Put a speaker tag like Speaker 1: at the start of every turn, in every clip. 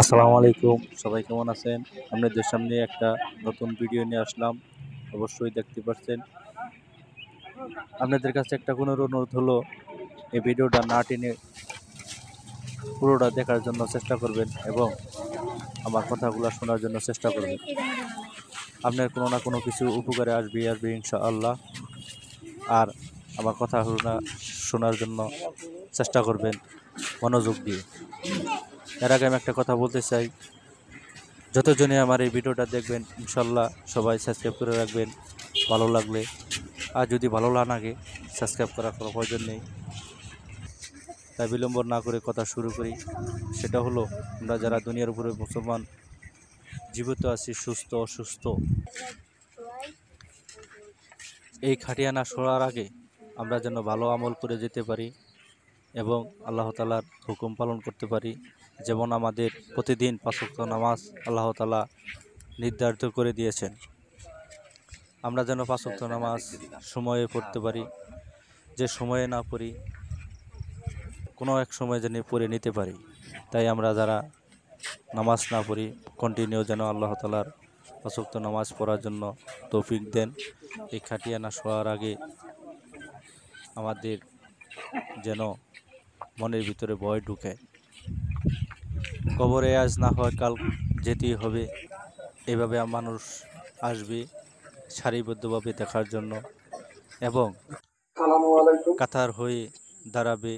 Speaker 1: আসসালামু আলাইকুম, সবাই কেমন আছেন? আপনাদের সামনে একটা নতুন ভিডিও নিয়ে আসলাম। অবশ্যই দেখতে পাচ্ছেন। আপনাদের কাছে একটা কোনো অনুরোধ হলো, এই ভিডিওটা না টেনে পুরোটা দেখার জন্য চেষ্টা করবেন এবং আমার কথাগুলো শোনার জন্য চেষ্টা করবেন। আপনার কোনো না কোনো কিছু উপকারে আসবে ইনশাআল্লাহ। আর আমার কথা শোনার জন্য চেষ্টা করবেন মনোযোগ দিয়ে। এর আগে আমি একটা কথা বলতে চাই, যতজনে আমার এই ভিডিওটা দেখবেন ইনশাল্লাহ সবাই সাবস্ক্রাইব করে রাখবেন ভালো লাগলে। আর যদি ভালো না লাগে, সাবস্ক্রাইব করার কোনো প্রয়োজন নেই। তাই বিলম্ব না করে কথা শুরু করি। সেটা হলো, আমরা যারা দুনিয়ার উপরে মুসলমান জীবিত আছি, সুস্থ অসুস্থ, এই খাটিয়ানা সরার আগে আমরা যেন ভালো আমল করে যেতে পারি এবং আল্লাহ তাআলার হুকুম পালন করতে পারি। যেমন আমাদের প্রতিদিন ৫ ওয়াক্ত নামাজ আল্লাহ তাআলা নির্ধারিত করে দিয়েছেন। আমরা যেন ৫ ওয়াক্ত নামাজ সময়ে পড়তে পারি। যে সময়ে না পড়ি, কোনো এক সময় যেন পড়ে নিতে পারি। তাই আমরা যারা নামাজ না পড়ি, কন্টিনিউ যেন আল্লাহ তাআলার ৫ ওয়াক্ত নামাজ পড়ার জন্য তৌফিক দেন। এই খাটিয়ানা শোয়ার আগে আমাদের যেন মনের ভিতরে ভয় ঢুকে। কবরে আজ না হয় কাল যেতেই হবে, এভাবে মানুষ আসবে সারিবদ্ধভাবে দেখার জন্য এবং কাতার হয়ে দাঁড়াবে।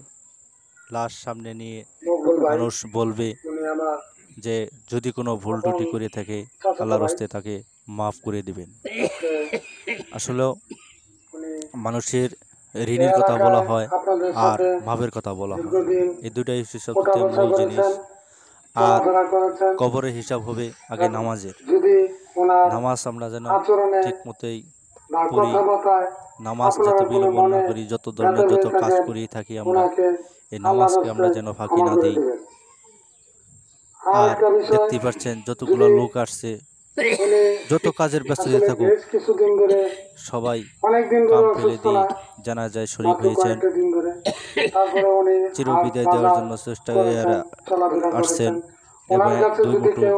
Speaker 1: লাশ সামনে নিয়ে মানুষ বলবে যে যদি কোনো ভুল ত্রুটি করে থাকে আল্লাহর হস্তে তাকে মাফ করে দিবেন। আসলেও মানুষের ঋণের কথা বলা হয় আর মাফের কথা বলা হয়, এই দুটাই সবচেয়ে মূল জিনিস। আর কবরের হিসাব হবে আগে নামাজের। নামাজ আমরা যেন ঠিক মতোই পড়ি, নামাজ যাতে বিলম্ব না করি। যত ধরনের যত কাজ করি থাকি আমরা, এই নামাজকে আমরা যেন ফাঁকি না দিই। আর দেখতেই পাচ্ছেন যতগুলো লোক আসছে, যত কাজের ব্যস্ততা থাকুক, সবাই কাম ফেলে দিয়ে জানাজায় শরীক হয়েছেন। চিরবিদায় দেওয়ার জন্য চেষ্টা আসছেন এবং 2 মুঠো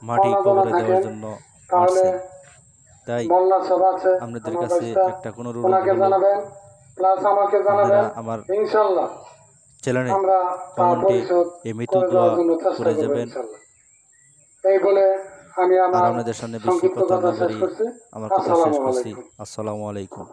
Speaker 1: মাটি কবরে দেওয়ার জন্য আসছেন। তাই আপনাদের কাছে একটা কোনো অনুরোধ হলো, আপনারা আমার চ্যানেলে কমেন্টে এই মৃত্যু দোয়া করে যাবেন। আর আপনাদের সামনে বেশি কথা না বাড়িয়ে আমার কথা শেষ করছি। আসসালামু আলাইকুম।